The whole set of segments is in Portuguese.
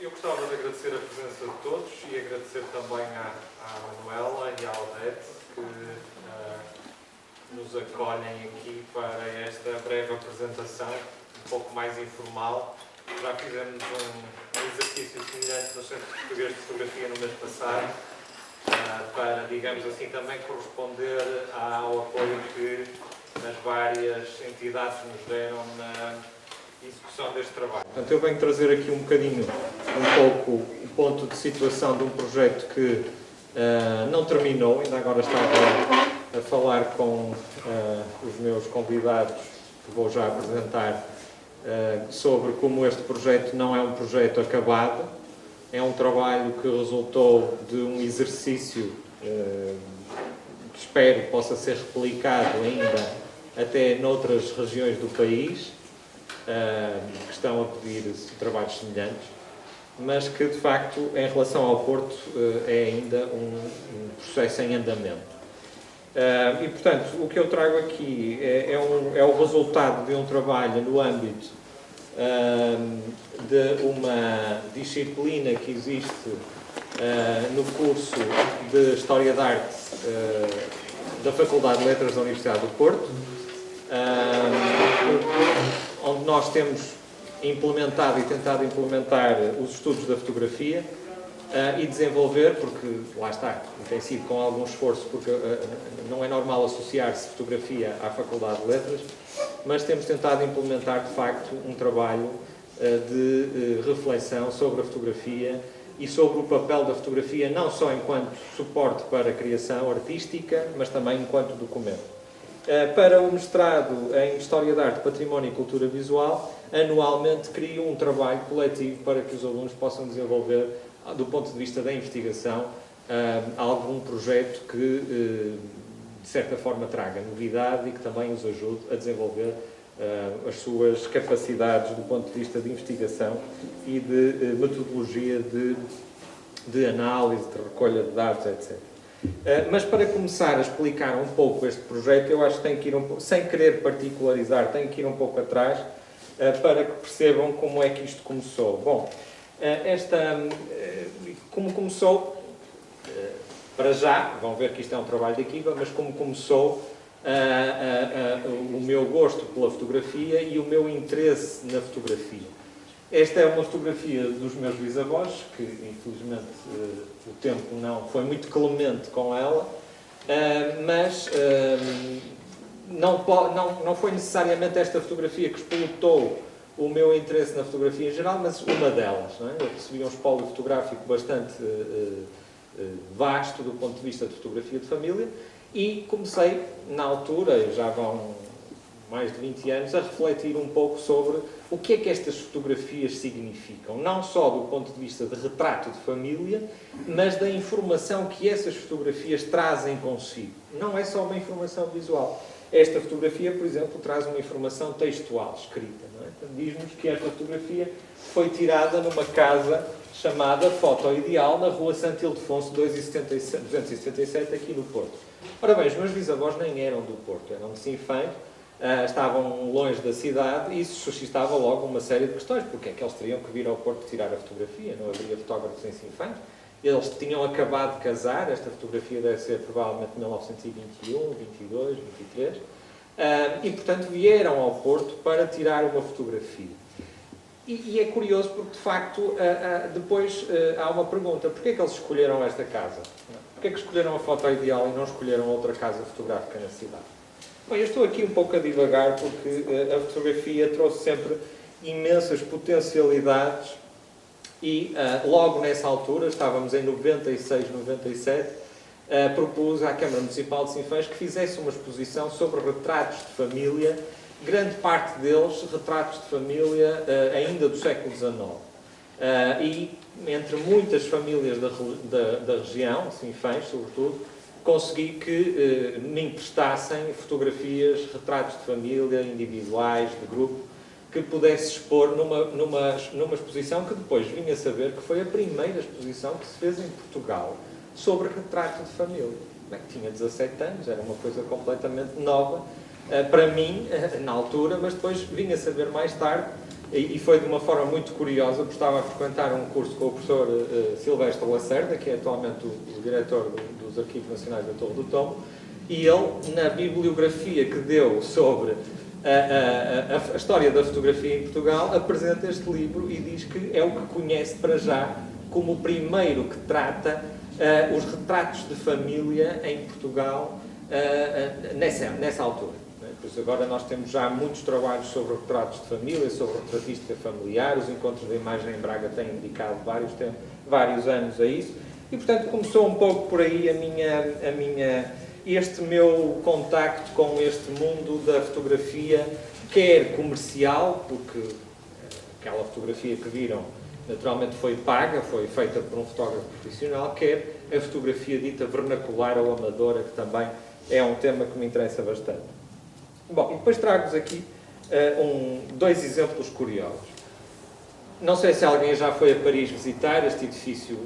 Eu gostava de agradecer a presença de todos e agradecer também à Manuela e à Odete que nos acolhem aqui para esta breve apresentação, um pouco mais informal. Já fizemos um exercício semelhante no Centro Português de Fotografia no mês passado, para, digamos assim, também corresponder ao apoio que as várias entidades nos deram na execução deste trabalho. Portanto, eu venho trazer aqui um bocadinho, um pouco, o ponto de situação de um projeto que não terminou, ainda agora estava a falar com os meus convidados, que vou já apresentar, sobre como este projeto não é um projeto acabado, é um trabalho que resultou de um exercício que espero possa ser replicado ainda até noutras regiões do país, que estão a pedir trabalhos semelhantes, mas que de facto em relação ao Porto é ainda um processo em andamento. E portanto o que eu trago aqui é o resultado de um trabalho no âmbito de uma disciplina que existe no curso de História da Arte da Faculdade de Letras da Universidade do Porto, onde nós temos implementado e tentado implementar os estudos da fotografia e desenvolver, porque lá está, tem sido com algum esforço, porque não é normal associar-se fotografia à Faculdade de Letras, mas temos tentado implementar de facto um trabalho de reflexão sobre a fotografia e sobre o papel da fotografia não só enquanto suporte para a criação artística, mas também enquanto documento. Para o mestrado em História da Arte, Património e Cultura Visual, anualmente crio um trabalho coletivo para que os alunos possam desenvolver, do ponto de vista da investigação, algum projeto que, de certa forma, traga novidade e que também os ajude a desenvolver as suas capacidades do ponto de vista de investigação e de metodologia de análise, de recolha de dados, etc. Mas para começar a explicar um pouco este projeto, eu acho que tenho que ir um pouco, sem querer particularizar, tenho que ir um pouco atrás para que percebam como é que isto começou. Bom, como começou, para já, vão ver que isto é um trabalho de equipa, mas como começou o meu gosto pela fotografia e o meu interesse na fotografia. Esta é uma fotografia dos meus bisavós, que infelizmente o tempo não foi muito clemente com ela, mas não foi necessariamente esta fotografia que explotou o meu interesse na fotografia em geral, mas uma delas. Não é? Eu recebi um espólio fotográfico bastante vasto do ponto de vista de fotografia de família e comecei, na altura, já vão mais de 20 anos, a refletir um pouco sobre o que é que estas fotografias significam, não só do ponto de vista de retrato de família, mas da informação que essas fotografias trazem consigo. Não é só uma informação visual. Esta fotografia, por exemplo, traz uma informação textual, escrita. Não é? Então, diz-nos que esta fotografia foi tirada numa casa chamada Foto Ideal, na rua Santo Ildefonso 277, aqui no Porto. Ora bem, os meus bisavós nem eram do Porto, eram de Sinfãs, estavam longe da cidade e isso suscitava logo uma série de questões. Porque é que eles teriam que vir ao Porto tirar a fotografia? Não haveria fotógrafos em Sinfãs. Eles tinham acabado de casar, esta fotografia deve ser provavelmente de 1921, 22, 23, e portanto vieram ao Porto para tirar uma fotografia. E é curioso porque de facto depois há uma pergunta: porquê é que eles escolheram esta casa? Porquê é que escolheram a Foto Ideal e não escolheram outra casa fotográfica na cidade? Bom, eu estou aqui um pouco a divagar porque a fotografia trouxe sempre imensas potencialidades e logo nessa altura, estávamos em 96, 97, propus à Câmara Municipal de Sinfãs que fizesse uma exposição sobre retratos de família, grande parte deles retratos de família ainda do século XIX. E entre muitas famílias da região, Sinfãs sobretudo, consegui que me emprestassem fotografias, retratos de família, individuais, de grupo, que pudesse expor numa exposição que depois vim a saber que foi a primeira exposição que se fez em Portugal sobre retrato de família. Bem, tinha 17 anos, era uma coisa completamente nova para mim, na altura, mas depois vim a saber mais tarde e foi de uma forma muito curiosa, porque estava a frequentar um curso com o professor Silvestre Lacerda, que é atualmente o diretor dos Arquivos Nacionais da Torre do Tombo, e ele, na bibliografia que deu sobre a história da fotografia em Portugal, apresenta este livro e diz que é o que conhece para já como o primeiro que trata os retratos de família em Portugal nessa altura. Por isso agora nós temos já muitos trabalhos sobre retratos de família, sobre retratística familiar, os encontros da imagem em Braga têm dedicado vários anos a isso, e portanto começou um pouco por aí este meu contacto com este mundo da fotografia, quer comercial, porque aquela fotografia que viram naturalmente foi paga, foi feita por um fotógrafo profissional, quer a fotografia dita vernacular ou amadora, que também é um tema que me interessa bastante. Bom, e depois trago-vos aqui dois exemplos curiosos. Não sei se alguém já foi a Paris visitar, este edifício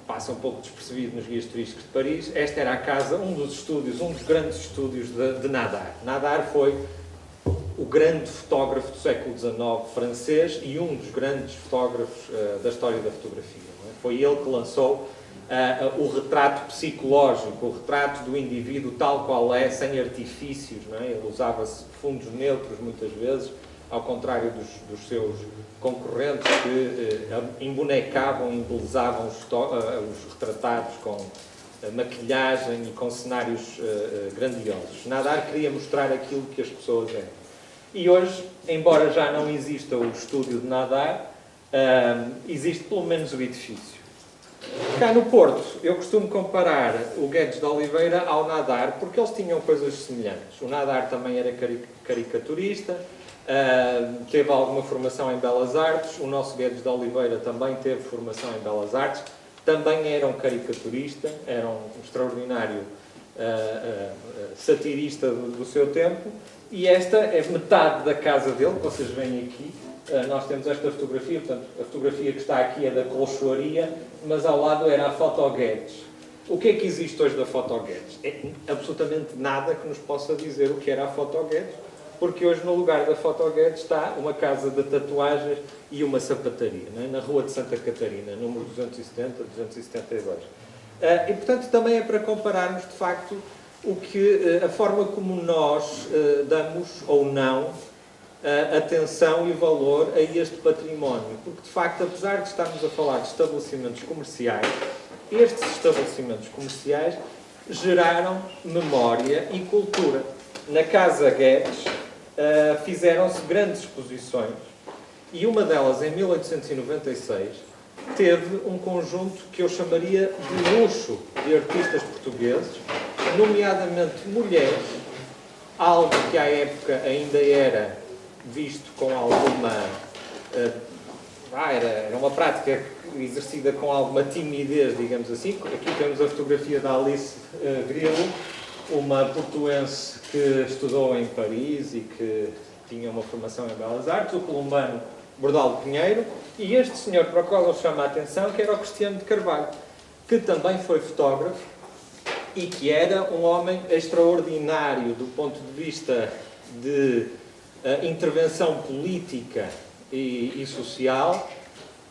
passa um pouco despercebido nos guias turísticos de Paris. Esta era a casa, um dos grandes estúdios de Nadar. Nadar foi o grande fotógrafo do século XIX francês e um dos grandes fotógrafos da história da fotografia. Não é? Foi ele que lançou o retrato psicológico, o retrato do indivíduo tal qual é, sem artifícios. Não é? Ele usava-se fundos neutros muitas vezes, ao contrário dos seus concorrentes que embonecavam, embelezavam os retratados com maquilhagem e com cenários grandiosos. Nadar queria mostrar aquilo que as pessoas eram. E hoje, embora já não exista o estúdio de Nadar, existe pelo menos o edifício. Cá no Porto, eu costumo comparar o Guedes de Oliveira ao Nadar, porque eles tinham coisas semelhantes. O Nadar também era caricaturista, teve alguma formação em Belas Artes, o nosso Guedes de Oliveira também teve formação em Belas Artes, também era um caricaturista, era um extraordinário satirista do seu tempo, e esta é metade da casa dele, que vocês veem aqui. Nós temos esta fotografia, portanto, a fotografia que está aqui é da colchoaria, mas ao lado era a Foto Guedes. O que é que existe hoje da Foto Guedes? É absolutamente nada que nos possa dizer o que era a Foto Guedes, porque hoje no lugar da Foto Guedes está uma casa de tatuagens e uma sapataria, não é? Na Rua de Santa Catarina, número 270, 272. E portanto também é para compararmos de facto a forma como nós damos ou não atenção e valor a este património, porque de facto, apesar de estarmos a falar de estabelecimentos comerciais, estes estabelecimentos comerciais geraram memória e cultura. Na Casa Guedes fizeram-se grandes exposições e uma delas, em 1896, teve um conjunto que eu chamaria de luxo de artistas portugueses, nomeadamente mulheres, algo que à época ainda era visto com alguma... era uma prática exercida com alguma timidez, digamos assim. Aqui temos a fotografia da Alice Grilo, uma portuense que estudou em Paris e que tinha uma formação em Belas Artes, o colombano Bordal Pinheiro, e este senhor para o qual eu chamo a atenção, que era o Cristiano de Carvalho, que também foi fotógrafo e que era um homem extraordinário do ponto de vista de intervenção política e social,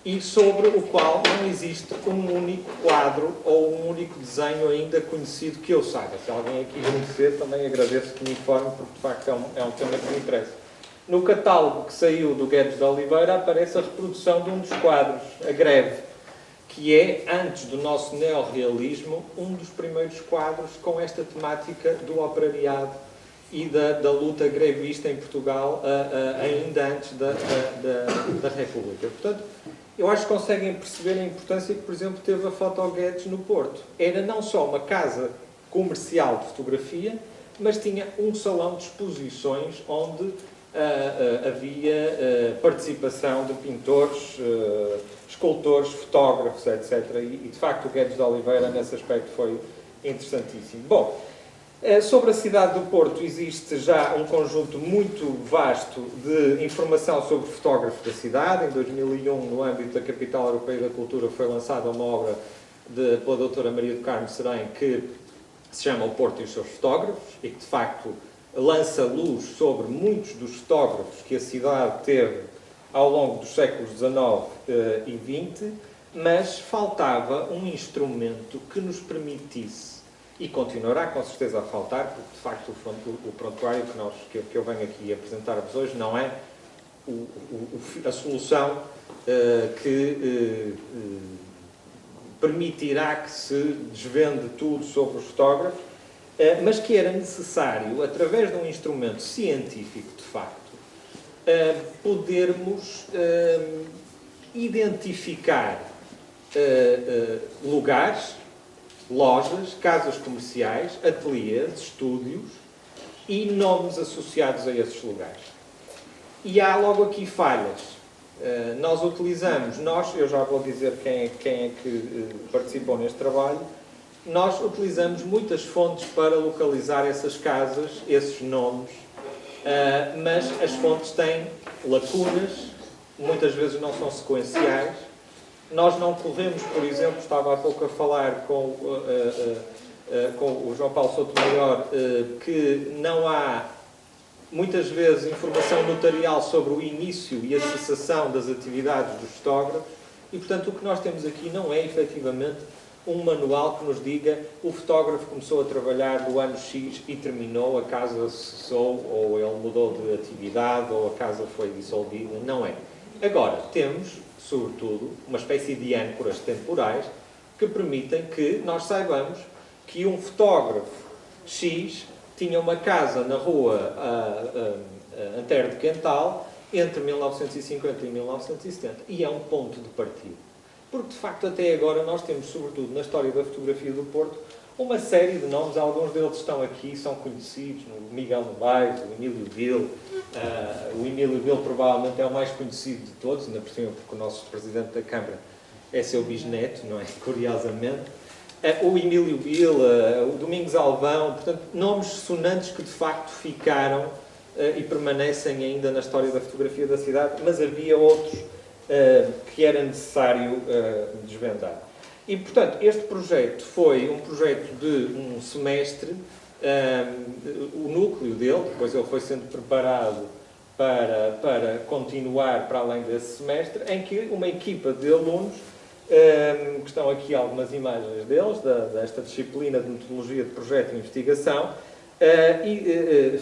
e sobre o qual não existe um único quadro ou um único desenho ainda conhecido que eu saiba. Se alguém aqui conhecer, também agradeço que me informe, porque de facto é um tema que me interessa. No catálogo que saiu do Guedes de Oliveira aparece a reprodução de um dos quadros, A Greve, que é, antes do nosso neorrealismo, um dos primeiros quadros com esta temática do operariado e da luta grevista em Portugal, ainda antes da República. Portanto, eu acho que conseguem perceber a importância que, por exemplo, teve a Foto Guedes no Porto. Era não só uma casa comercial de fotografia, mas tinha um salão de exposições onde havia participação de pintores, escultores, fotógrafos, etc. E, de facto, o Guedes de Oliveira, nesse aspecto, foi interessantíssimo. Bom, sobre a cidade do Porto existe já um conjunto muito vasto de informação sobre fotógrafos da cidade. Em 2001, no âmbito da Capital Europeia da Cultura, foi lançada uma obra pela doutora Maria do Carmo Serém, que se chama O Porto e os seus fotógrafos, e que, de facto, lança luz sobre muitos dos fotógrafos que a cidade teve ao longo dos séculos XIX e XX, mas faltava um instrumento que nos permitisse, e continuará com certeza a faltar, porque de facto o prontuário que eu venho aqui apresentar-vos hoje não é a solução que permitirá que se desvende tudo sobre os fotógrafos, mas que era necessário, através de um instrumento científico, de facto, podermos identificar lugares, lojas, casas comerciais, ateliês, estúdios e nomes associados a esses lugares. E há logo aqui falhas. Nós utilizamos, eu já vou dizer quem é que participou neste trabalho, nós utilizamos muitas fontes para localizar essas casas, esses nomes, mas as fontes têm lacunas, muitas vezes não são sequenciais. Nós não corremos, por exemplo, estava há pouco a falar com o João Paulo Sotomayor, que não há muitas vezes informação notarial sobre o início e a cessação das atividades dos fotógrafos e, portanto, o que nós temos aqui não é, efetivamente, um manual que nos diga o fotógrafo começou a trabalhar no ano X e terminou, a casa cessou, ou ele mudou de atividade, ou a casa foi dissolvida. Não é. Agora, temos, sobretudo, uma espécie de âncoras temporais que permitem que nós saibamos que um fotógrafo X tinha uma casa na rua Antero de Quental entre 1950 e 1970 e é um ponto de partida. Porque, de facto, até agora nós temos, sobretudo na história da fotografia do Porto, uma série de nomes, alguns deles estão aqui, são conhecidos, o Miguel Novaes, o Emílio Vil. O Emílio Vil provavelmente é o mais conhecido de todos, ainda por cima porque o nosso Presidente da Câmara é seu bisneto, não é? Curiosamente. O Emílio Vil, o Domingos Alvão, portanto, nomes sonantes que de facto ficaram e permanecem ainda na história da fotografia da cidade, mas havia outros que era necessário desvendar. E, portanto, este projeto foi um projeto de um semestre, o núcleo dele, depois ele foi sendo preparado para continuar para além desse semestre, em que uma equipa de alunos, que estão aqui algumas imagens deles, desta disciplina de metodologia de projeto e investigação,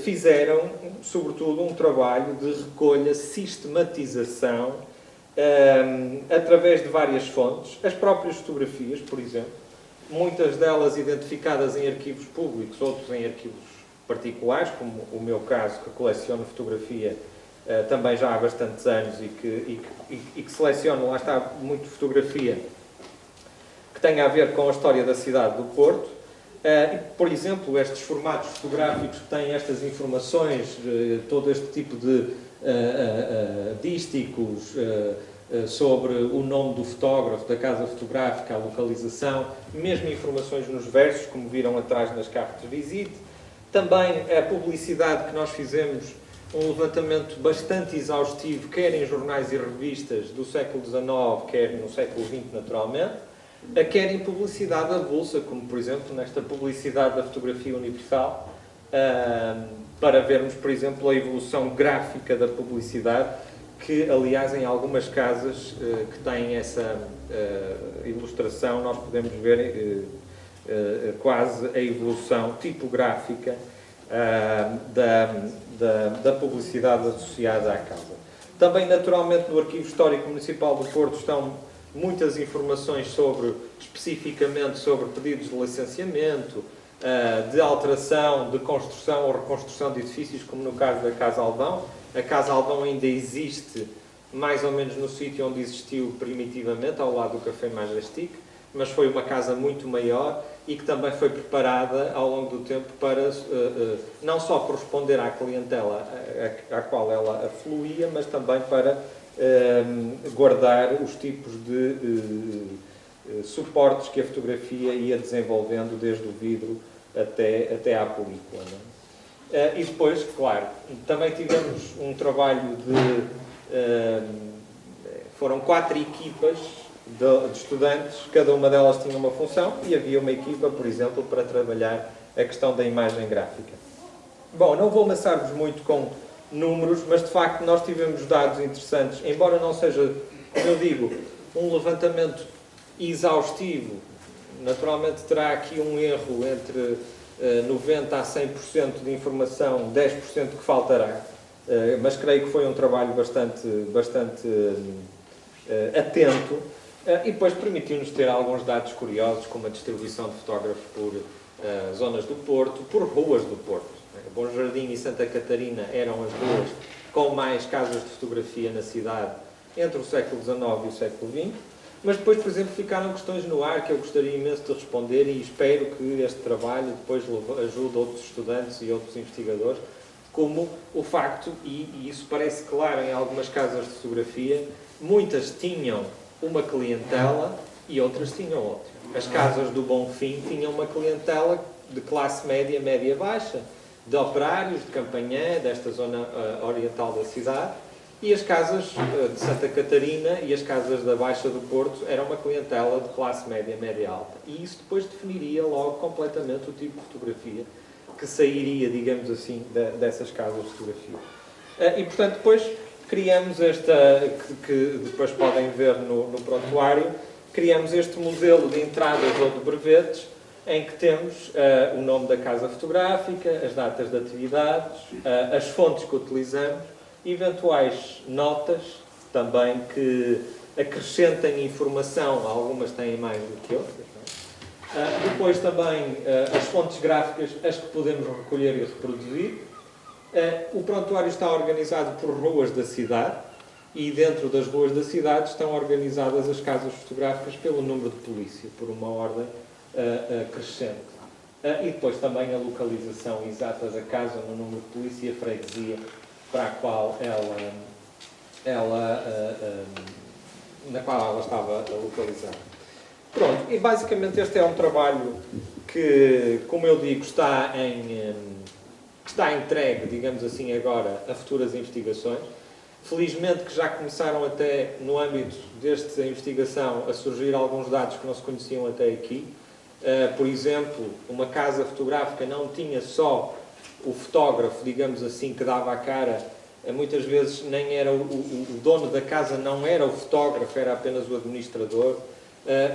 fizeram, sobretudo, um trabalho de recolha, sistematização, através de várias fontes, as próprias fotografias, por exemplo, muitas delas identificadas em arquivos públicos, outros em arquivos particulares, como o meu caso, que coleciono fotografia também já há bastantes anos e que seleciono, lá está, muito fotografia que tem a ver com a história da cidade do Porto. Por exemplo, estes formatos fotográficos que têm estas informações, todo este tipo de dísticos sobre o nome do fotógrafo, da casa fotográfica, a localização, mesmo informações nos versos, como viram atrás nas cartas de visite. Também a publicidade que nós fizemos, um levantamento bastante exaustivo, quer em jornais e revistas do século XIX, quer no século XX, naturalmente, quer em publicidade avulsa, como por exemplo nesta publicidade da fotografia universal, para vermos, por exemplo, a evolução gráfica da publicidade, que, aliás, em algumas casas que têm essa ilustração, nós podemos ver quase a evolução tipográfica da publicidade associada à casa. Também, naturalmente, no Arquivo Histórico Municipal do Porto estão muitas informações especificamente sobre pedidos de licenciamento, de alteração, de construção ou reconstrução de edifícios, como no caso da Casa Alvão. A Casa Alvão ainda existe mais ou menos no sítio onde existiu primitivamente, ao lado do Café Majestic, mas foi uma casa muito maior e que também foi preparada ao longo do tempo para não só corresponder à clientela à qual ela afluía, mas também para guardar os tipos de suportes que a fotografia ia desenvolvendo, desde o vidro até à película. Não é? E depois, claro, também tivemos um trabalho foram 4 equipas de estudantes, cada uma delas tinha uma função e havia uma equipa, por exemplo, para trabalhar a questão da imagem gráfica. Bom, não vou amassar-vos muito com números, mas de facto nós tivemos dados interessantes, embora não seja, como eu digo, um levantamento exaustivo. Naturalmente terá aqui um erro entre 90% a 100% de informação, 10% que faltará, mas creio que foi um trabalho bastante atento, e depois permitiu-nos ter alguns dados curiosos, como a distribuição de fotógrafos por zonas do Porto, por ruas do Porto. Bom Jardim e Santa Catarina eram as ruas com mais casas de fotografia na cidade entre o século XIX e o século XX, mas depois, por exemplo, ficaram questões no ar que eu gostaria imenso de responder e espero que este trabalho depois ajude outros estudantes e outros investigadores, como o facto, e isso parece claro em algumas casas de fotografia, muitas tinham uma clientela e outras tinham outra. As casas do Bonfim tinham uma clientela de classe média, média-baixa, de operários, de Campanhã, desta zona oriental da cidade, e as casas de Santa Catarina e as casas da Baixa do Porto eram uma clientela de classe média, média-alta. E isso depois definiria logo completamente o tipo de fotografia que sairia, digamos assim, dessas casas de fotografia. E, portanto, depois criamos que depois podem ver no prontuário, criamos este modelo de entradas ou de brevetes, em que temos o nome da casa fotográfica, as datas de atividades, as fontes que utilizamos, eventuais notas também que acrescentem informação, algumas têm mais do que outras. Depois também as fontes gráficas, as que podemos recolher e reproduzir. O prontuário está organizado por ruas da cidade e dentro das ruas da cidade estão organizadas as casas fotográficas pelo número de polícia, por uma ordem crescente. E depois também a localização exata da casa no número de polícia e a freguesia para a qual na qual ela estava localizada. Pronto, e basicamente este é um trabalho que, como eu digo, está entregue, digamos assim, agora a futuras investigações. Felizmente que já começaram até no âmbito desta investigação a surgir alguns dados que não se conheciam até aqui. Por exemplo, uma casa fotográfica não tinha só o fotógrafo, digamos assim, que dava a cara, muitas vezes nem era o dono da casa, não era o fotógrafo, era apenas o administrador.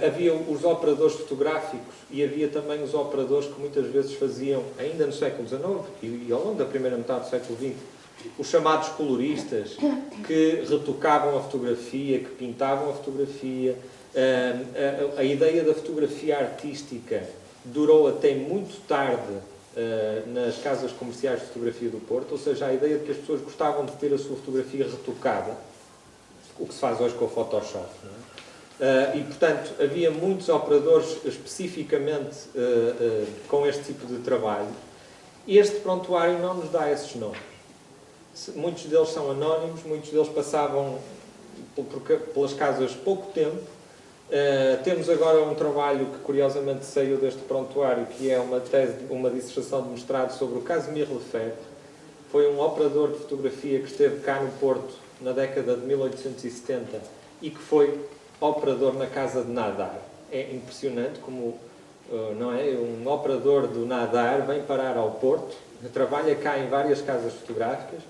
Havia os operadores fotográficos e havia também os operadores que muitas vezes faziam, ainda no século XIX e ao longo da primeira metade do século XX, os chamados coloristas, que retocavam a fotografia, que pintavam a fotografia. A ideia da fotografia artística durou até muito tarde nas casas comerciais de fotografia do Porto, ou seja, a ideia de que as pessoas gostavam de ter a sua fotografia retocada, o que se faz hoje com o Photoshop, não é? E, portanto, havia muitos operadores especificamente com este tipo de trabalho. Este prontuário não nos dá esses nomes. Muitos deles são anónimos, muitos deles passavam pelas casas pouco tempo. Temos agora um trabalho que curiosamente saiu deste prontuário, que é uma dissertação de mestrado sobre o Casimir Lefebvre. Foi um operador de fotografia que esteve cá no Porto na década de 1870 e que foi operador na casa de Nadar. É impressionante como não é? Um operador do Nadar vem parar ao Porto, trabalha cá em várias casas fotográficas.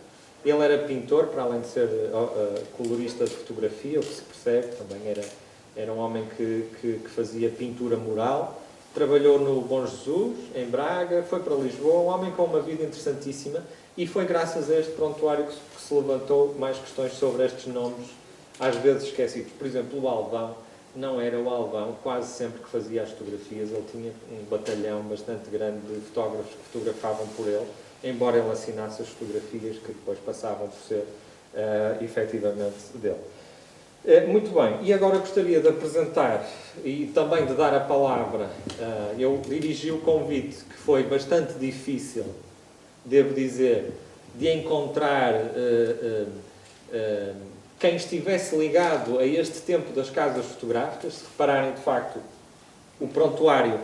Ele era pintor, para além de ser colorista de fotografia, o que se percebe, também era um homem que fazia pintura mural. Trabalhou no Bom Jesus, em Braga, foi para Lisboa, um homem com uma vida interessantíssima, e foi graças a este prontuário que se levantou mais questões sobre estes nomes, às vezes esquecidos. Por exemplo, o Alvão não era o Alvão, quase sempre que fazia as fotografias, ele tinha um batalhão bastante grande de fotógrafos que fotografavam por ele, embora ele assinasse as fotografias que depois passavam por ser efetivamente dele. Muito bem, e agora gostaria de apresentar e também de dar a palavra, eu dirigi o convite, que foi bastante difícil, devo dizer, de encontrar quem estivesse ligado a este tempo das casas fotográficas. Se repararem, de facto, o prontuário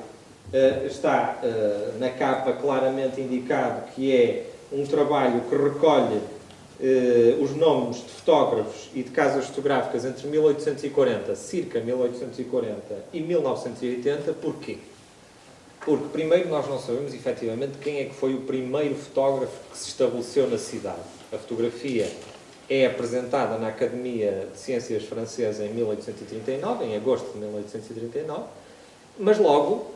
está na capa claramente indicado que é um trabalho que recolhe os nomes de fotógrafos e de casas fotográficas entre 1840, circa 1840 e 1980. Porquê? Porque, primeiro, nós não sabemos, efetivamente, quem é que foi o primeiro fotógrafo que se estabeleceu na cidade. A fotografia é apresentada na Academia de Ciências Francesa em 1839, em agosto de 1839, mas logo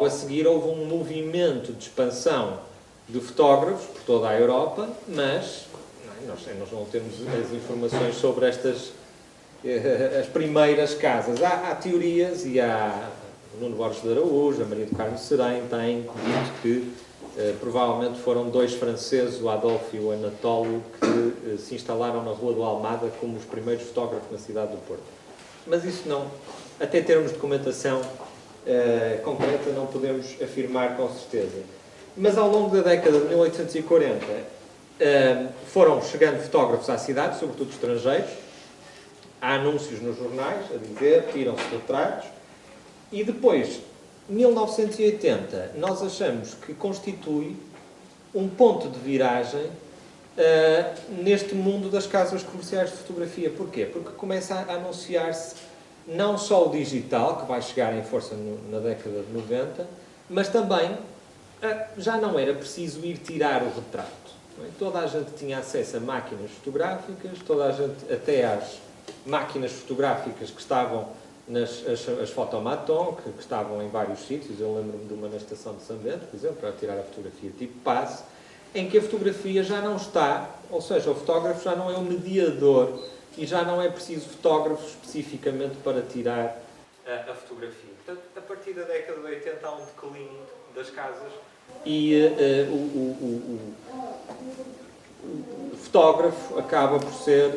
a seguir houve um movimento de expansão de fotógrafos por toda a Europa, mas nós não temos as informações sobre estas as primeiras casas. Há teorias e há Nuno Borges de Araújo, a Maria do Carmo Serém tem dito que provavelmente foram dois franceses, o Adolphe e o Anatole, que se instalaram na Rua do Almada como os primeiros fotógrafos na cidade do Porto. Mas isso não, até termos documentação concreta, não podemos afirmar com certeza. Mas ao longo da década de 1840 foram chegando fotógrafos à cidade, sobretudo estrangeiros. Há anúncios nos jornais a dizer, tiram-se retratos. E depois, 1980, nós achamos que constitui um ponto de viragem neste mundo das casas comerciais de fotografia. Porquê? Porque começa a anunciar-se não só o digital, que vai chegar em força na década de 90, mas também já não era preciso ir tirar o retrato. Não é? Toda a gente tinha acesso a máquinas fotográficas, toda a gente, até às máquinas fotográficas que estavam as fotomaton, que estavam em vários sítios. Eu lembro-me de uma na estação de São Bento, por exemplo, para tirar a fotografia tipo passe, em que a fotografia já não está, ou seja, o fotógrafo já não é o mediador e já não é preciso fotógrafo especificamente para tirar a fotografia. Portanto, a partir da década de 80 há um declínio das casas e o fotógrafo acaba por ser...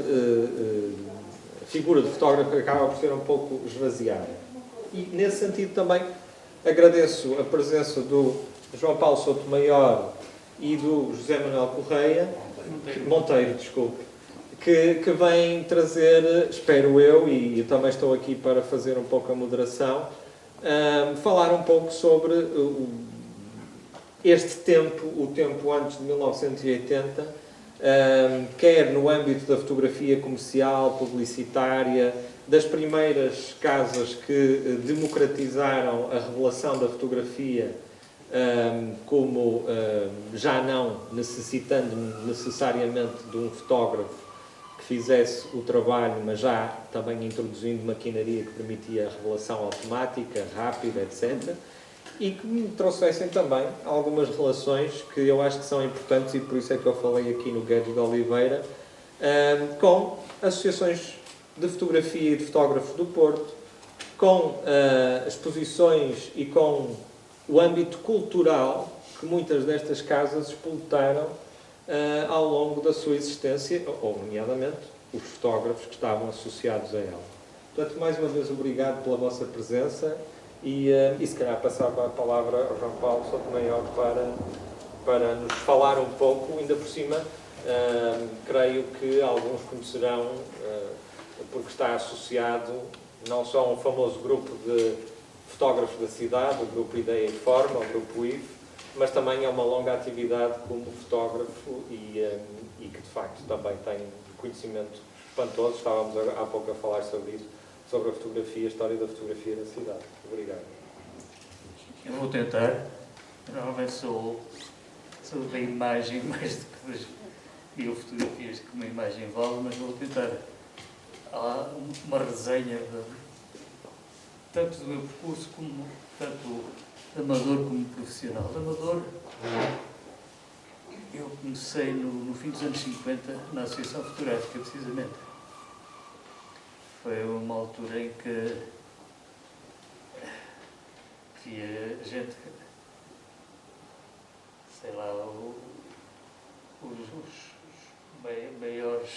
a figura do fotógrafo acaba por ser um pouco esvaziada. E, nesse sentido, também agradeço a presença do João Paulo Soutomaior e do José Manuel Correia, Monteiro, desculpe, que vêm trazer, espero eu, e eu também estou aqui para fazer um pouco a moderação, falar um pouco sobre este tempo, o tempo antes de 1980, quer no âmbito da fotografia comercial, publicitária, das primeiras casas que democratizaram a revelação da fotografia, como já não necessitando necessariamente de um fotógrafo que fizesse o trabalho, mas já também introduzindo maquinaria que permitia a revelação automática, rápida, etc. E que me trouxessem também algumas relações que eu acho que são importantes, e por isso é que eu falei aqui no Guedes de Oliveira, com associações de fotografia e de fotógrafos do Porto, com exposições e com o âmbito cultural que muitas destas casas explotaram ao longo da sua existência, ou nomeadamente os fotógrafos que estavam associados a ela. Portanto, mais uma vez, obrigado pela vossa presença. E se calhar passava a palavra ao João Paulo Soutomaior para nos falar um pouco, ainda por cima, creio que alguns conhecerão, porque está associado não só a um famoso grupo de fotógrafos da cidade, o Grupo Ideia e Forma, o Grupo IF, mas também é uma longa atividade como fotógrafo e que, de facto, também tem conhecimento espantoso. Estávamos há pouco a falar sobre isso, sobre a fotografia, a história da fotografia da cidade. Obrigado. Eu vou tentar. Normalmente sou da imagem mais do que das biofotografias que uma imagem vale, mas vou tentar. Há uma resenha tanto do meu percurso como tanto de amador como profissional. De amador, eu comecei no fim dos anos 50 na Associação Fotográfica, precisamente. Foi uma altura em que via gente, sei lá, os maiores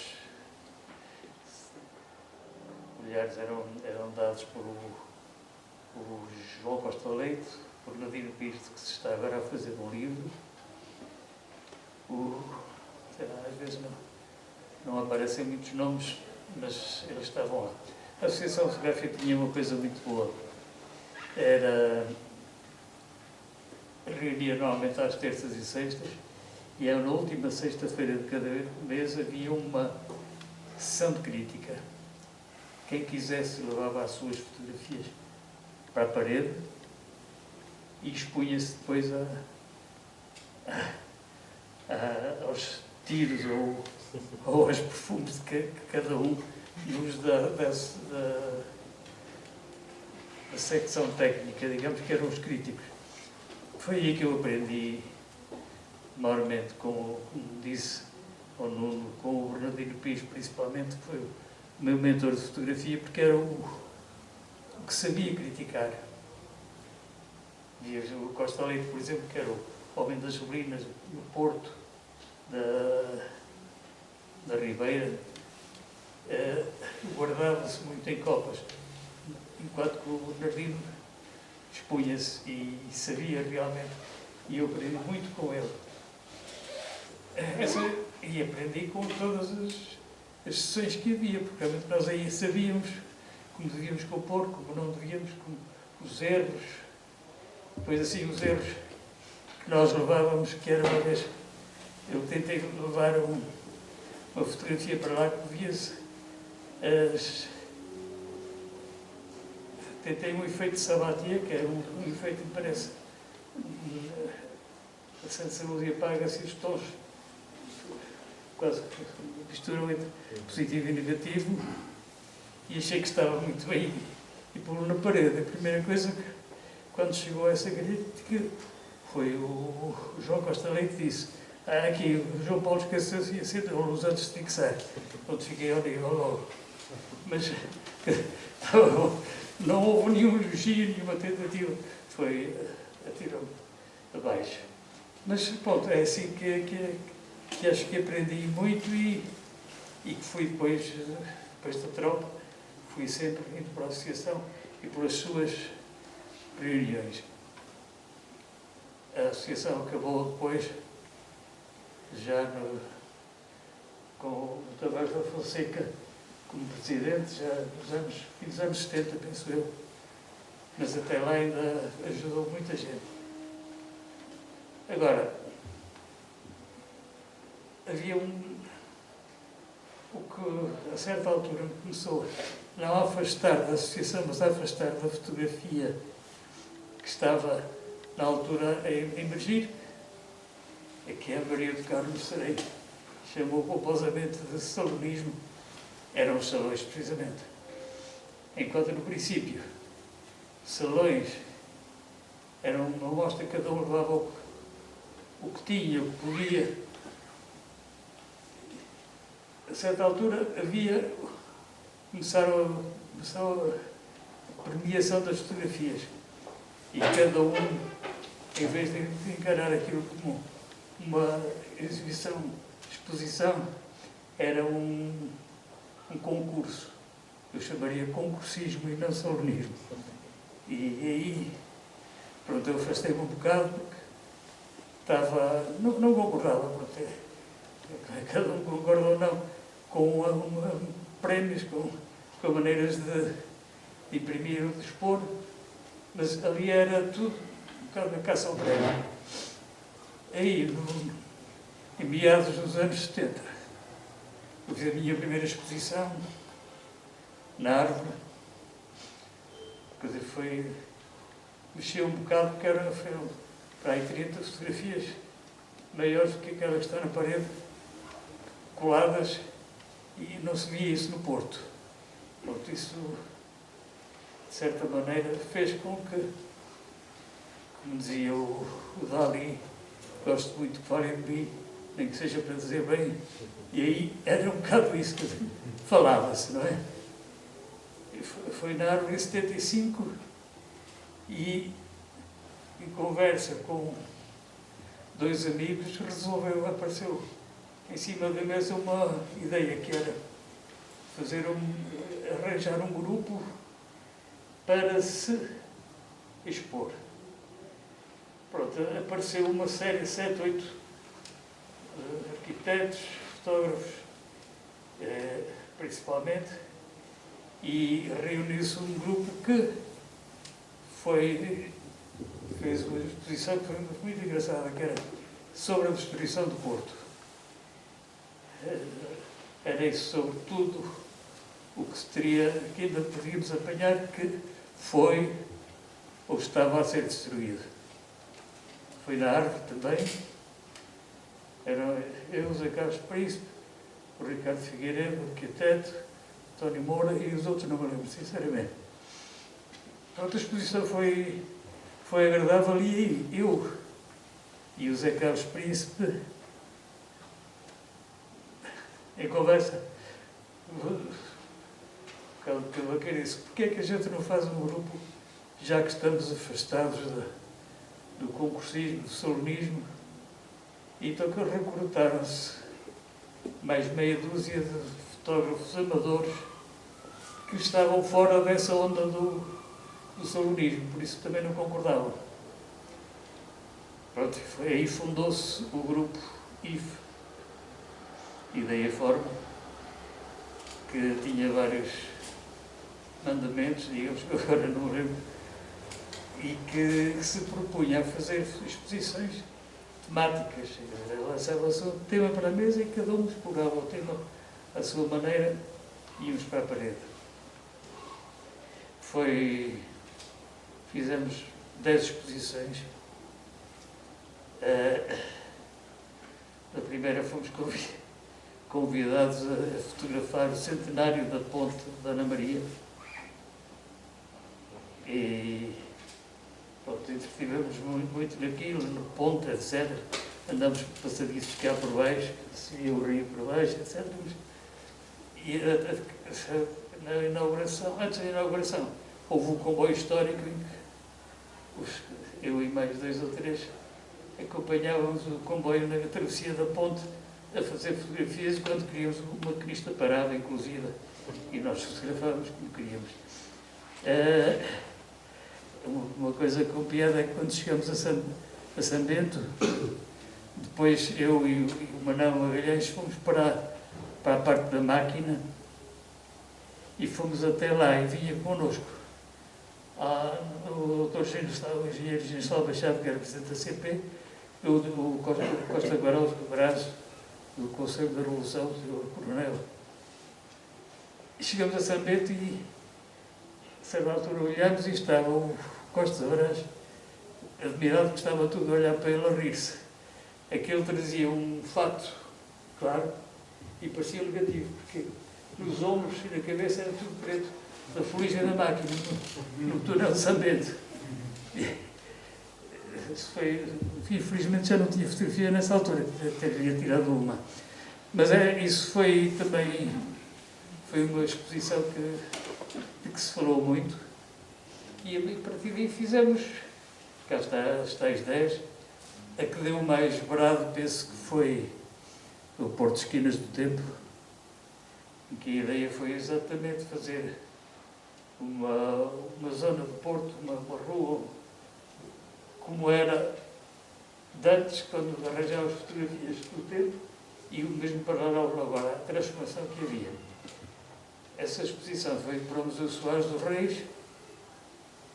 olhares eram dados por o João Costa Leite, por Ladino Pires, que se está agora a fazer um livro. Sei lá, às vezes não aparecem muitos nomes, mas eles estavam lá. A Associação Fotográfica tinha uma coisa muito boa. Era reunia normalmente às terças e sextas, e na última sexta-feira de cada mês havia uma sessão de crítica. Quem quisesse levava as suas fotografias para a parede e expunha-se depois aos tiros ou aos perfumes que cada um nos da secção técnica, digamos que eram os críticos. Foi aí que eu aprendi maiormente, como disse ao Nuno, com o Bernardino Pires, principalmente, que foi o meu mentor de fotografia, porque era o que sabia criticar. E o Costa Leite, por exemplo, que era o homem das Sobrinas, no Porto, da Ribeira, guardava-se muito em copas, enquanto que o Bernardino expunha-se e sabia realmente, e eu aprendi muito com ele. E aprendi com todas as sessões que havia, porque realmente nós aí sabíamos como devíamos compor, como não devíamos, como os erros. Depois assim, os erros que nós levávamos, que era uma vez, eu tentei levar uma fotografia para lá que via-se tentei um efeito de Sabatier, que é um efeito que parece a Santa Lúcia apaga-se os tons, quase misturam entre positivo e negativo, e achei que estava muito bem e pô-lo na parede. A primeira coisa que, quando chegou a essa crítica, foi o João Costa Leite que disse: aqui o João Paulo esqueceu-se e acendeu a luz antes de fixar. Onde fiquei ao nível logo. Mas não houve nenhum elogio, nenhuma tentativa. Foi atirou abaixo. Mas pronto, é assim que acho que aprendi muito e que fui depois da tropa, fui sempre indo para a associação e pelas suas reuniões. A associação acabou depois, já com o Tavares da Fonseca como presidente, já nos fim dos anos 70, penso eu. Mas até lá ainda ajudou muita gente. Agora, havia o que a certa altura me começou não a afastar da associação, mas a afastar da fotografia que estava na altura a emergir, é que a Maria do Carmo Serei chamou pomposamente de salonismo. Eram os salões, precisamente. Enquanto no princípio, salões eram uma mostra, cada um levava o que tinha, o que podia. A certa altura começou a premiação das fotografias. E cada um, em vez de encarar aquilo como uma exibição, exposição, era um concurso. Eu chamaria concursismo e não salonismo. E aí, pronto, eu afastei-me um bocado porque estava, não concordava, porque cada um concorda ou não com prémios, com maneiras de imprimir ou de expor, mas ali era tudo um bocado na caça ao prémio. Aí, em meados dos anos 70, eu fiz a minha primeira exposição na árvore. Quer dizer, mexeu um bocado, porque foi para aí 30 fotografias maiores do que aquelas que estão na parede, coladas, e não se via isso no Porto. Pronto, isso, de certa maneira, fez com que, como dizia o Dalí, gosto muito que falem de mim, nem que seja para dizer bem, e aí era um bocado isso que falava-se, não é? Foi na árvore em 75 e, em conversa com dois amigos, apareceu em cima da mesa uma ideia que era arranjar um grupo para se expor. Pronto, apareceu uma série, 7, 8 arquitetos, fotógrafos, principalmente, e reuniu-se um grupo que fez uma exposição que foi muito engraçada, que era sobre a destruição do Porto. Era isso, sobre tudo o que que ainda podíamos apanhar, que foi ou estava a ser destruído. foi na Árvore também. Eram eu, o Zé Carlos Príncipe, o Ricardo Figueiredo, o arquiteto, António Moura e os outros não me lembro, sinceramente. Pronto, a exposição foi agradável e eu e o Zé Carlos Príncipe, em conversa, o Cavaqueiro disse: porquê é que a gente não faz um grupo, já que estamos afastados do concursismo, do salonismo? E então que recrutaram-se mais meia dúzia de fotógrafos amadores que estavam fora dessa onda do salonismo, por isso também não concordavam. Pronto, aí fundou-se o grupo IF, Ideia Forma, que tinha vários mandamentos, digamos que agora não lembro, e que se propunha a fazer exposições temáticas. Lançava-se um tema para a mesa e cada um explorava o tema à sua maneira e íamos para a parede. Fizemos 10 exposições. Na primeira fomos convidados a fotografar o centenário da ponte da Ana Maria. E pronto, entretivemos muito naquilo, no ponte, etc. Andamos passadiços cá por baixo, se via o rio por baixo, etc. E na inauguração, antes da inauguração, houve um comboio histórico em que eu e mais 2 ou 3 acompanhávamos o comboio na travessia da ponte a fazer fotografias quando queríamos uma crista parada, inclusive, e nós fotografávamos como queríamos. Uma coisa com piada é que quando chegamos a São Bento, depois eu e o Manuel Magalhães fomos para a parte da máquina e fomos até lá e vinha connosco o Dr. o engenheiro Ginestado Machado, que era presidente da CP, o Costa Brazo, do Conselho da Revolução, o coronel. E chegamos a São Bento e, a certa altura, olhamos e estava o Costa Brás, admirado, que estava tudo a olhar para ele a rir-se. Aquele trazia um fato, claro, e parecia negativo, porque nos ombros e na cabeça era tudo preto, da fuligem da máquina, no túnel de São Bento. Infelizmente já não tinha fotografia nessa altura, teria tirado uma. Mas isso foi também uma exposição de que se falou muito. E a partir daí fizemos, cá está, as tais 10. A que deu mais brado, penso que foi o Porto de Esquinas do Tempo, em que a ideia foi exatamente fazer uma zona do Porto, uma rua, como era de antes, quando arranjávamos fotografias do tempo, e o mesmo paralelo agora, a transformação que havia. Essa exposição foi para o Museu Soares dos Reis,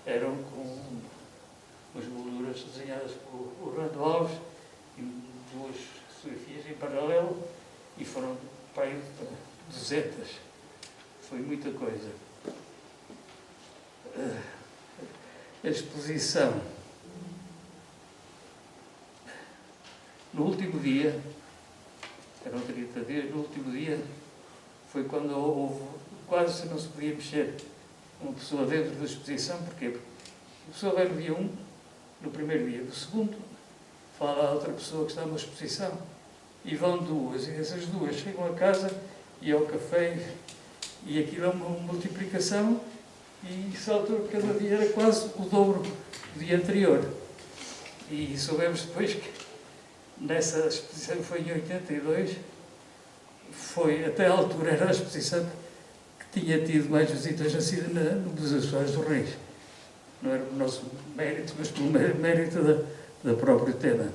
eram com umas molduras desenhadas por Orlando Alves, e 2 fotografias em paralelo, e foram para aí 200. Foi muita coisa. A exposição, no último dia, eram 30 dias, no último dia foi quando houve, quase não se podia mexer uma pessoa dentro da exposição. Porquê? Porque a pessoa vai no dia 1, no primeiro dia, no segundo, fala a outra pessoa que está numa exposição, e vão 2, e essas 2 chegam a casa e ao café, e aquilo é uma multiplicação, e essa altura cada dia era quase o dobro do dia anterior. E soubemos depois que nessa exposição, foi em 82, até à altura era a exposição que tinha tido mais visitas no Museu Soares dos Reis. Não era o nosso mérito, mas pelo mérito da próprio tema.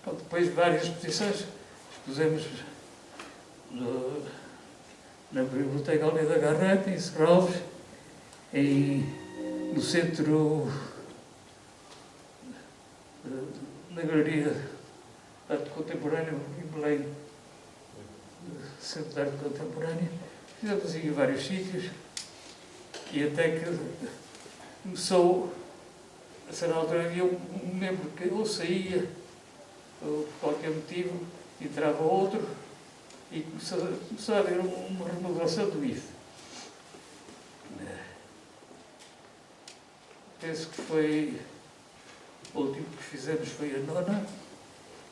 Bom, depois de várias exposições, expusemos na Biblioteca Almeida Garrett, em Serralves, no centro, na Galeria de Arte Contemporânea, em Belém, Centro de Arte Contemporânea. Fizemos em vários sítios, e até que começou a certa altura havia um membro que ou saía, ou por qualquer motivo, entrava outro, e começou a haver uma renovação do IFE. Penso que foi, o último que fizemos foi a nona,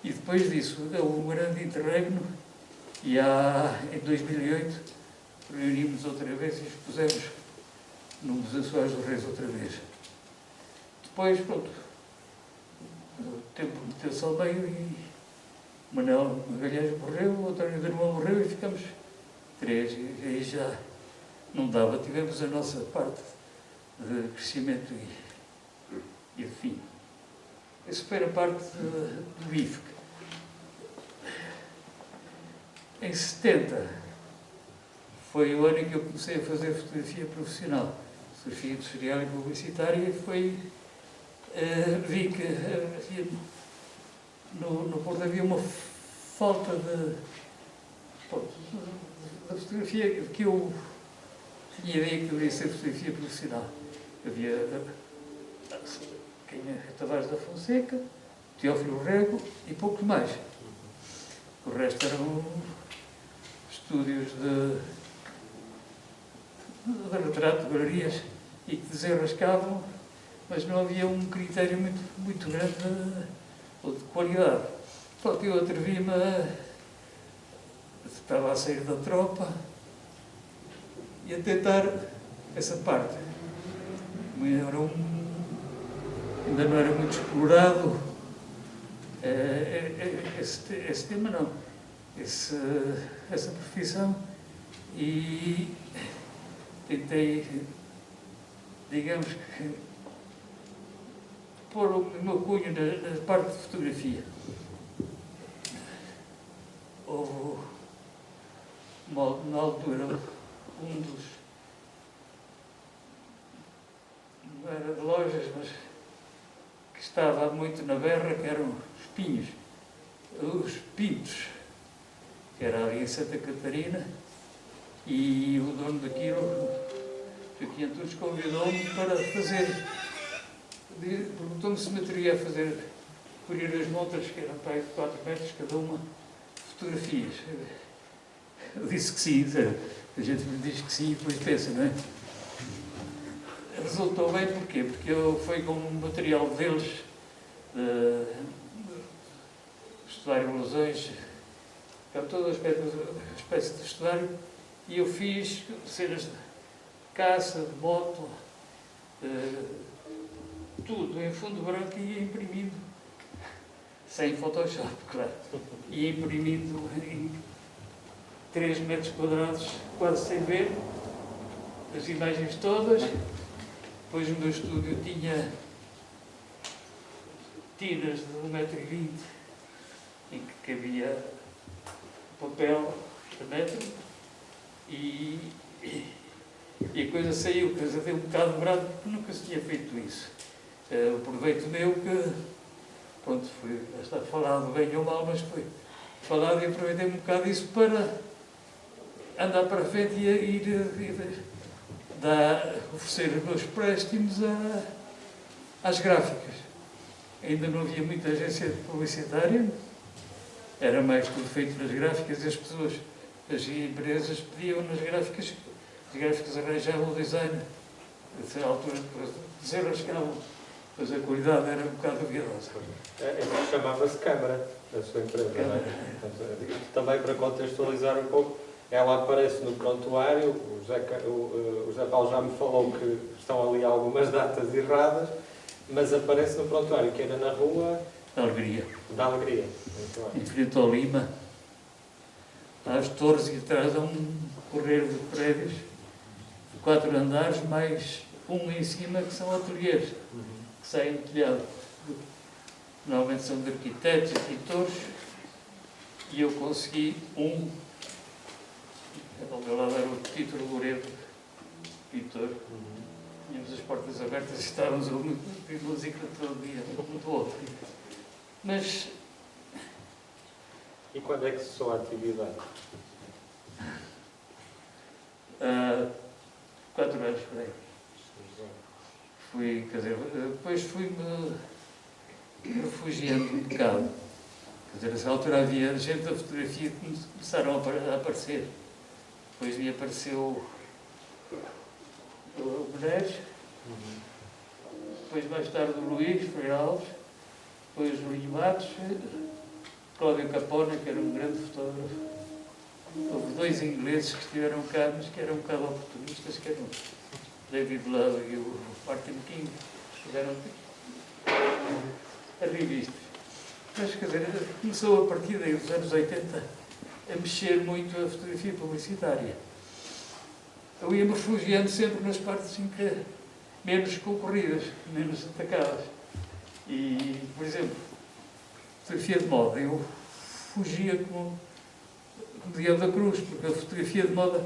e depois disso houve um grande interregno, e em 2008 reunimos outra vez e expusemos no Museu Soares dos Reis outra vez. Depois, pronto, o tempo meteu-se ao meio e Manuel Magalhães morreu, o António Drummond morreu e ficamos 3. E aí já não dava. Tivemos a nossa parte de crescimento e de fim. Essa foi a parte do IFC. Em 70 foi o ano em que eu comecei a fazer fotografia profissional, fotografia industrial e publicitária, e vi que no Porto havia uma falta de fotografia que eu tinha ideia que deveria ser fotografia profissional. Havia Tavares da Fonseca, Teófilo Rego e pouco mais. O resto eram estúdios de retrato, de galerias, e que desenrascavam, mas não havia um critério muito grande de qualidade. Pronto, eu atrevi-me estava a sair da tropa e a tentar essa parte. Ainda não era muito explorado esse tema, não. Essa profissão, e tentei, digamos que, pôr o meu cunho na parte de fotografia. Houve, na altura, um dos, não era de lojas, mas que estava muito na berra, que eram os Pinhos, os Pintos, que era ali em Santa Catarina, e o dono daquilo, Joaquim Antunes, convidou-me para fazer, perguntou-me se me teria a fazer, por ir as montas, que eram para aí de 4 metros cada uma, fotografias. Eu disse que sim, a gente me diz que sim e depois pensa, não é? Resultou bem, porquê? Porque foi com o material deles, vestuário Ilusões, toda a espécie de vestuário, e eu fiz cenas de caça, de moto, tudo em fundo branco, e ia imprimindo, sem Photoshop, claro, e imprimindo em 3 metros quadrados, quase sem ver, as imagens todas. Depois o meu estúdio tinha tiras de 1,20 m, em que cabia papel a metro, e a coisa saiu, quer dizer, deu um bocado de brado, porque nunca se tinha feito isso. O proveito meu que, pronto, foi, está falado bem ou mal, mas foi falado, e aproveitei um bocado isso para andar para frente e ir oferecer os meus préstimos às gráficas. Ainda não havia muita agência publicitária, era mais tudo feito nas gráficas, e as pessoas, as empresas pediam nas gráficas, as gráficas arranjavam o design, a altura desenrascavam, mas a qualidade era um bocado duvidosa. Chamava-se Câmara, a sua empresa, não é? Portanto, também para contextualizar um pouco, ela aparece no prontuário, o José Paulo já me falou que estão ali algumas datas erradas, mas aparece no prontuário, que era na rua... Da Alegria. Da Alegria. Em frente ao Lima, às torres, e atrás há um correr de prédios, 4 andares, mais um em cima, que são ateliês, que saem do telhado. Normalmente são de arquitetos e pintores, e eu consegui ao meu lado era o Tito Loreto, pintor. Tínhamos as portas abertas e estávamos a ouvir música todo dia, um do outro. Mas... E quando é que cessou a atividade? 4 anos, por aí. quer dizer, depois fui-me refugiando um bocado. Quer dizer, nessa altura havia gente da fotografia que começaram a aparecer. Depois me apareceu o Menezes, depois mais tarde o Luís Freire Alves, depois o Linho Matos, Cláudio Capone, que era um grande fotógrafo. Houve 2 ingleses que estiveram cá, mas que eram um bocado oportunistas, que eram o David Love e o Martin King, que estiveram a revistas. Mas, quer dizer, começou a partir daí, dos anos 80, a mexer muito a fotografia publicitária. Eu ia-me refugiando sempre nas partes em que menos concorridas, menos atacadas. E, por exemplo, fotografia de moda, eu fugia como Leão da Cruz, porque a fotografia de moda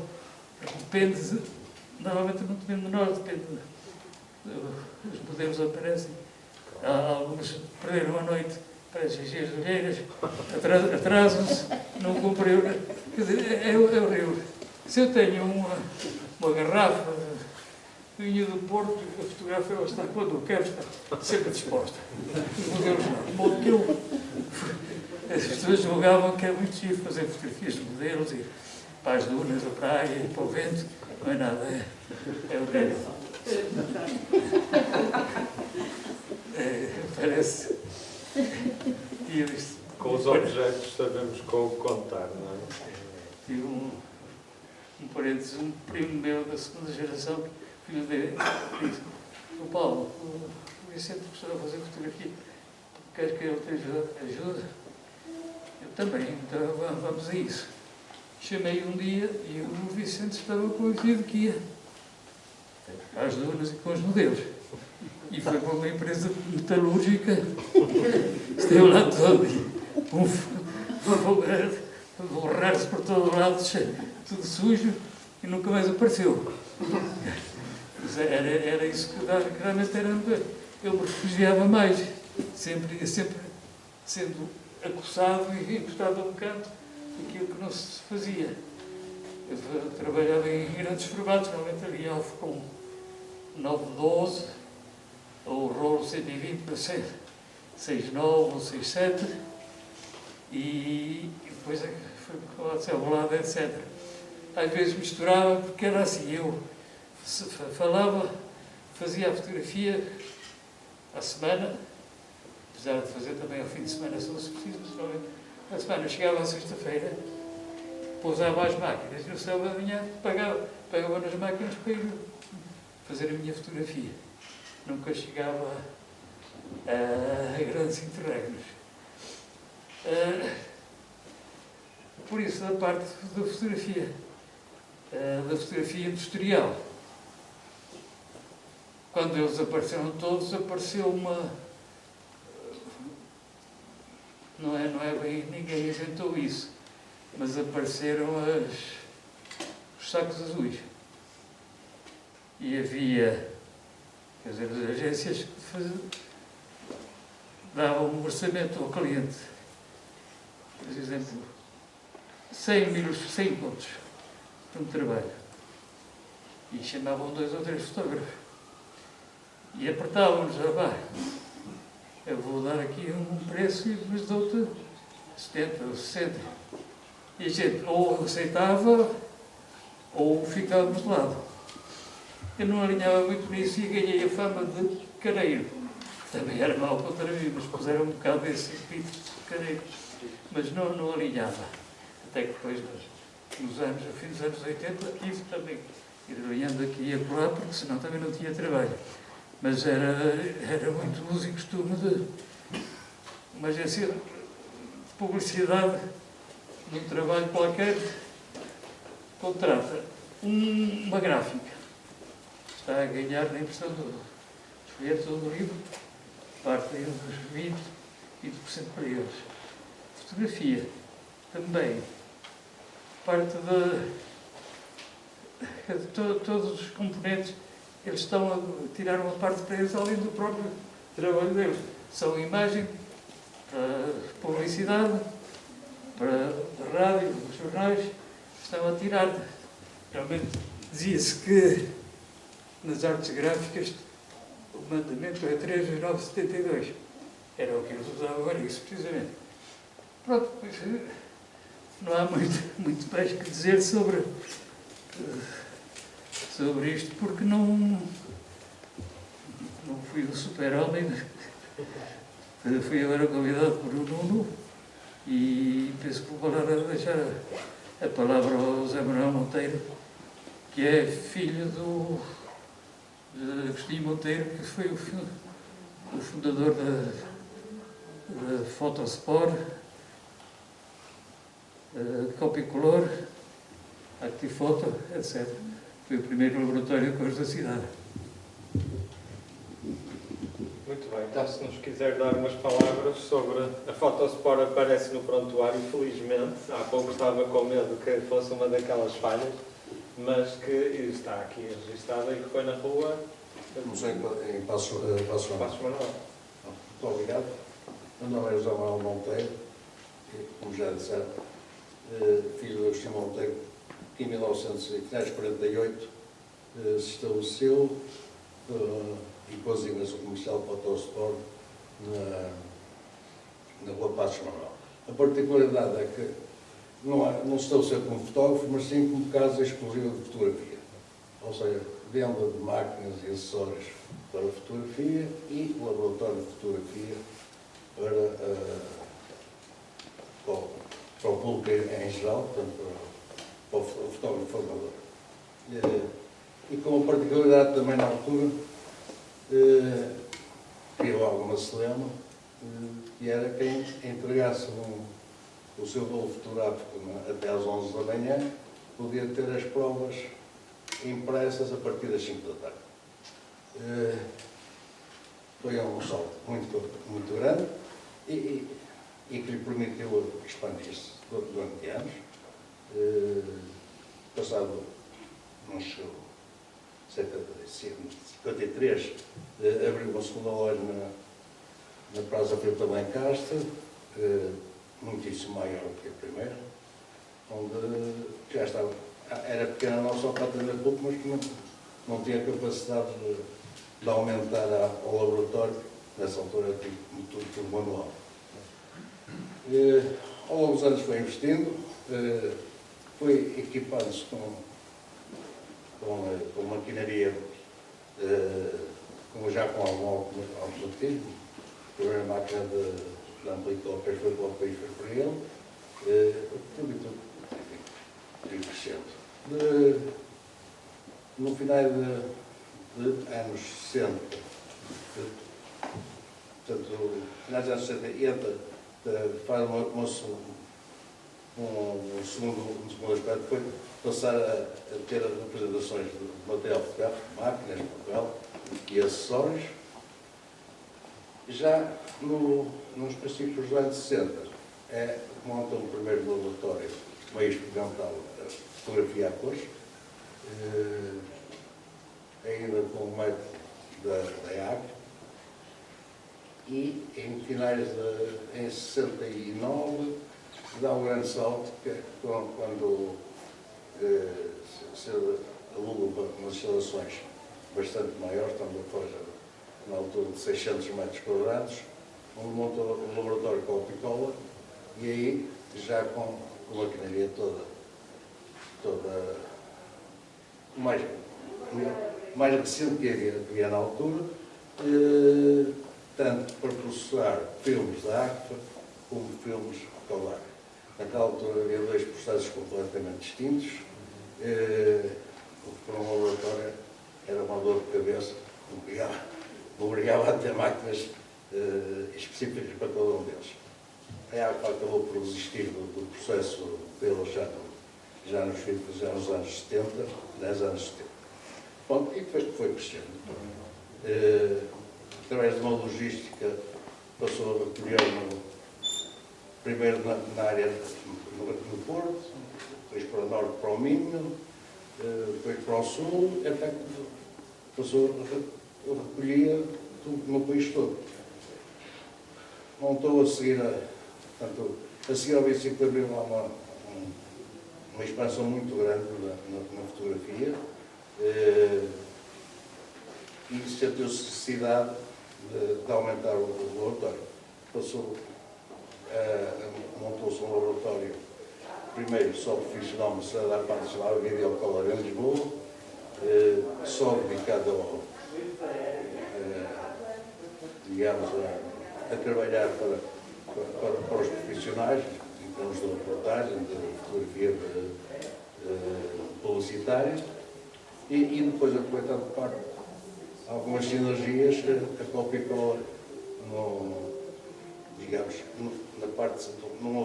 depende, normalmente não depende de nós, depende os modelos aparecem. Há alguns perderam a noite para as olheiras, atrasam-se, não cumprem. Quer dizer, é horrível. Se eu tenho uma garrafa de vinho do Porto, a fotografia ela está quando eu quero, está sempre disposta. Os modelos não. De modo que as pessoas julgavam que é muito giro fazer fotografias de modelos e para as dunas, a praia e para o vento. Não é nada, é horrível. Parece. Com os objetos sabemos como contar, não é? Tive um parênteses, um primo meu da segunda geração, filho dele, disse: o Paulo, o Vicente gostava de fazer fotografia, queres que ele te ajude? Eu também, então vamos a isso. Chamei um dia e o Vicente estava convencido que ia às dunas e com os modelos. E foi para uma empresa metalúrgica, esteve lá todo dia, borrar-se por todo lado, tudo sujo, e nunca mais apareceu. Mas era isso que realmente era. Eu me refugiava mais, sempre sendo acossado e encostado a um canto, aquilo que não se fazia. Eu trabalhava em grandes formatos, normalmente havia alvo com 912, ou rolo 120 para 6.9 ou 6.7, e depois foi com a cebolada, etc. Às vezes misturava, porque era assim, eu falava, fazia a fotografia à semana, apesar de fazer também ao fim de semana, se fosse preciso, mas a semana chegava à sexta-feira, pousava as máquinas, e no sábado de manhã pegava nas máquinas para ir fazer a minha fotografia. Nunca chegava a grandes interregnos. Por isso, da parte da fotografia industrial, quando eles apareceram todos, apareceu uma... Não é bem, ninguém inventou isso, mas apareceram os sacos azuis. E havia, quer dizer, as agências que davam um orçamento ao cliente. Por exemplo, 100 pontos para um trabalho. E chamavam 2 ou 3 fotógrafos. E apertavam-nos, eu vou dar aqui um preço e depois dou-te 70 ou 60. E a gente ou aceitava ou ficávamos de lado. Eu não alinhava muito nisso e ganhei a fama de careiro. Também era mau contra mim, mas puseram um bocado desse espírito de careiro. Mas não alinhava. Até que depois, nos anos, a fim dos anos 80, tive também ir alinhando aqui e acolá, porque senão também não tinha trabalho. Mas era muito uso e costume de uma agência de publicidade, num trabalho qualquer, contrata uma gráfica. Está a ganhar na impressão dos folhetos ou do livro, parte aí dos 20% para eles. Fotografia, também. Parte de todos os componentes, eles estão a tirar uma parte para eles, além do próprio trabalho deles. São imagem para publicidade, para rádio, jornais, estão a tirar. Realmente dizia-se que nas artes gráficas O mandamento é 3.972. Era o que eles usavam agora, isso precisamente. Pronto, pois, não há muito mais que dizer sobre isto, porque não fui o super-homem. Fui agora convidado por um Nuno e penso que vou agora deixar a palavra ao José Manuel Monteiro, que é filho de Agostinho Monteiro, que foi o fundador da Fotospor, Copicolor, Actifoto, etc. Foi o primeiro laboratório de cores da cidade. Muito bem, então se nos quiser dar umas palavras sobre a Fotospor, aparece no prontuário, felizmente. Há pouco estava com medo que fosse uma daquelas falhas, mas que está aqui registada e que foi na rua Museu em Passos Manuel. Muito obrigado. Meu nome é José Manuel Monteiro, como já disseram, filho de Agostinho Monteiro, que em 1948 se estabeleceu e pôs a empresa comercial Fotospor na rua Passos Manuel. A particularidade é que não se estabeleceu como fotógrafo, mas sim como casa exclusiva de fotografia. Ou seja, venda de máquinas e acessórios para a fotografia e laboratório de fotografia para o público em geral, portanto, para o fotógrafo formador. E com a particularidade também na altura, havia logo uma celema, que era quem entregasse o seu rolo fotográfico até às 11 da manhã, podia ter as provas impressas a partir das 5 da tarde. Foi um salto muito grande e que lhe permitiu expandir-se durante anos. Passado uns cerca de 53, abriu uma segunda loja na Praça Filipe de Lencastre, muitíssimo maior do que a primeira, onde já estava. Era pequena não só para atender público, mas que não tinha capacidade de aumentar ao laboratório. Nessa altura tinha tudo manual. Ao longo dos anos foi investindo, foi equipando-se com maquinaria, já com algum automatismo. A primeira máquina de amplitópias foi para o país, foi para ele. Tudo crescendo. No final de anos 60, portanto, finais dos anos 60, entra, faz um segundo aspecto, foi passar a ter representações de material fotográfico, máquinas, papel e acessórios. Já nos princípios dos anos 60, monta um primeiro laboratório meio experimental de fotografia a cores, ainda com o método da EAC, e em 69 dá um grande salto, que é quando se aluga umas instalações bastante maiores, estamos a falar na altura de 600 metros quadrados, onde monta o laboratório com a Picola, e aí já com a maquinaria toda mais recente que havia na altura, tanto para processar filmes da ACFA como filmes Kodak. Naquela altura havia dois processos completamente distintos. Para um laboratório era uma dor de cabeça, obrigava a ter máquinas específicas para cada um deles. A ACFA acabou por desistir do processo pelo já nos anos 70, 10 anos 70. Bom, e depois foi crescendo. Através de uma logística, passou a recolher primeiro na área no Porto, depois para o Norte, para o Minho, depois para o Sul, até que passou a recolher tudo no país todo. Montou a seguir ao 25 de Abril, há uma expansão muito grande na fotografia, e sentiu-se necessidade de aumentar o laboratório. Montou-se um laboratório, primeiro só profissional, uma sociedade à parte chamada Videocolor em Lisboa, só dedicado digamos, a trabalhar para os profissionais, em termos de reportagem, de fotografia publicitária, e depois aproveitando parte algumas sinergias, a Copicolor, digamos, na parte, num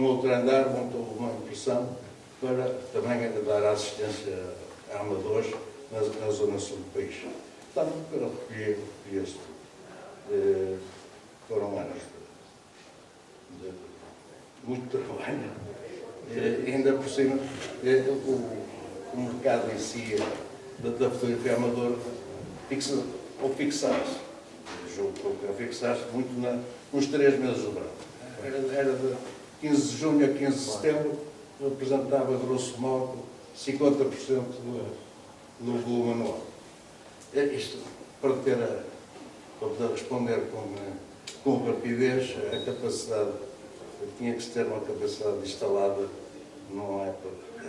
outro andar, montou uma impressão para também dar assistência a amadores na zona sul do país. Portanto, para recolher este, foram anos de muito trabalho. Ainda por cima, o mercado em si da fotografia amadora fixar-se. Julgo que fixar-se muito nos 3 meses de verão. Era de 15 de junho a 15 de setembro, representava, grosso modo, 50% do volume anual. Isto, para poder responder com rapidez, a capacidade, tinha que se ter uma capacidade instalada, não é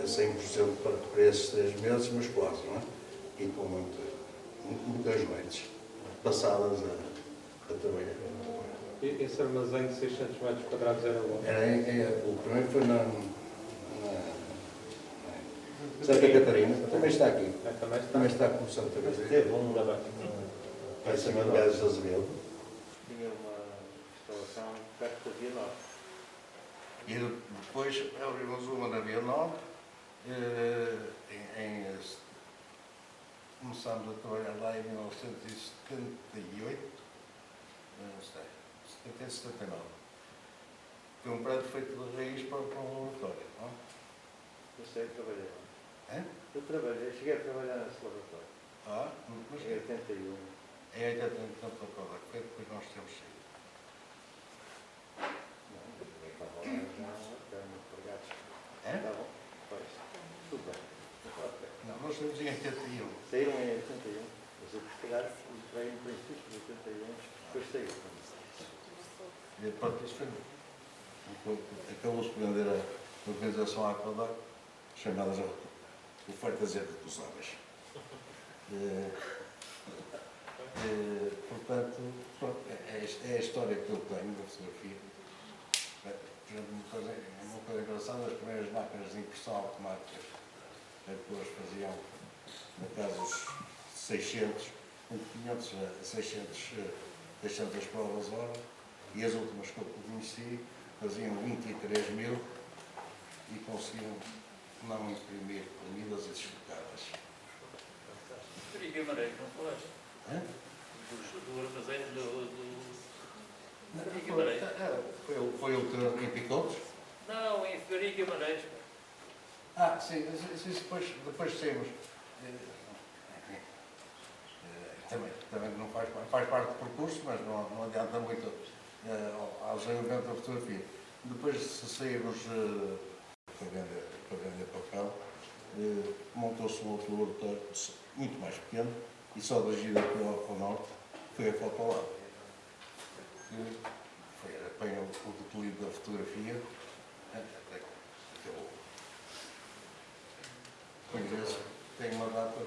a 100% para esses 3 meses, mas quase, não é? E com muitas noites passadas a trabalhar. Esse armazém de 600 metros quadrados era bom? O primeiro foi na Santa Catarina, também está aqui. Também está com Santa Catarina. É bom, ainda bem. Vai ser uma Gás de Azevedo. Tinha uma instalação perto da Via Norte. E depois abrimos uma na Via Norte. Começámos a trabalhar lá em 1978. Não sei, 70 e 79. Foi um prédio feito de raiz para um laboratório, não? Eu sei, trabalhei lá. É? Eu cheguei a trabalhar nesse laboratório. Mas Em 81. é 80 tanto a prova, que foi depois nós temos saído. Não, eu estava lá já, eram empregados. É? Estavam, pois, tudo bem. Ok. Não, nós temos em 81. Saíram em 81. Mas eu, se calhar, entrei em princípio de 81, depois saí. E pronto, isso foi. Acabou-se por vender a organização Aquador, chamadas ofertas irrecusáveis. Portanto, pronto, é a história que eu tenho da fotografia. Por exemplo, uma coisa engraçada, as primeiras máquinas de impressão automática depois faziam, no caso, os 600, entre 500 a 600 provas hora, e as últimas que eu conheci faziam 23 mil e conseguiam não imprimir planilhas e desfocadas. Frederico Guimarães, não falaste? Do armazém Frederico Guimarães? Foi o em Picotos? Não, em Frederico Guimarães. Sim, depois saímos. Também não faz parte do percurso, mas não adianta muito ao desenvolvimento da fotografia. Depois, se saímos para vender papel, montou-se um outro laboratório muito mais pequeno e só dirigido aqui ao norte foi a Fotolab. Apanha o declive da fotografia até que acabou. Tem uma data,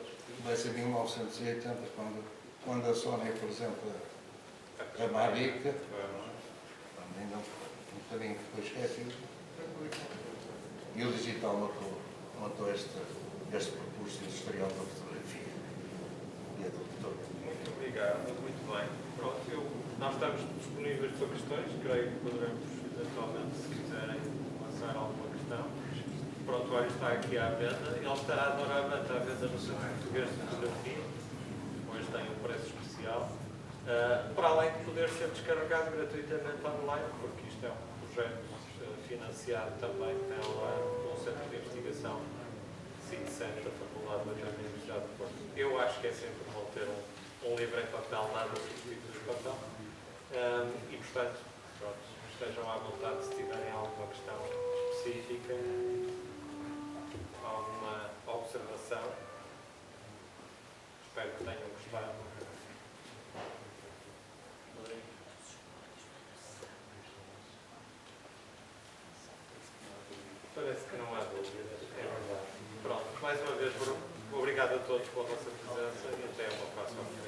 vai ser 1980, quando a Sony apresenta a Mavic, ainda um bocadinho ficou esquecido, e o digital matou este percurso industrial da fotografia. E é do todo. Muito obrigado, muito bem. Pronto, nós estamos disponíveis para questões, creio que poderemos, eventualmente, se quiserem lançar alguma questão. O prontuário está aqui à venda, ele está adoravelmente à venda no Centro Português de Fotografia, hoje tem um preço especial, para além de poder ser descarregado gratuitamente online, porque isto é um projeto financiado também pelo Centro de Investigação CITCEN da Faculdade de Letras da Universidade de Porto. Eu acho que é sempre bom ter um livro em papel, nada substituto de papel, e portanto, pronto, estejam à vontade se tiverem alguma questão específica, alguma observação. Espero que tenham gostado. Parece que não há dúvidas, é verdade. Pronto, mais uma vez, obrigado a todos pela vossa presença e até uma próxima oportunidade.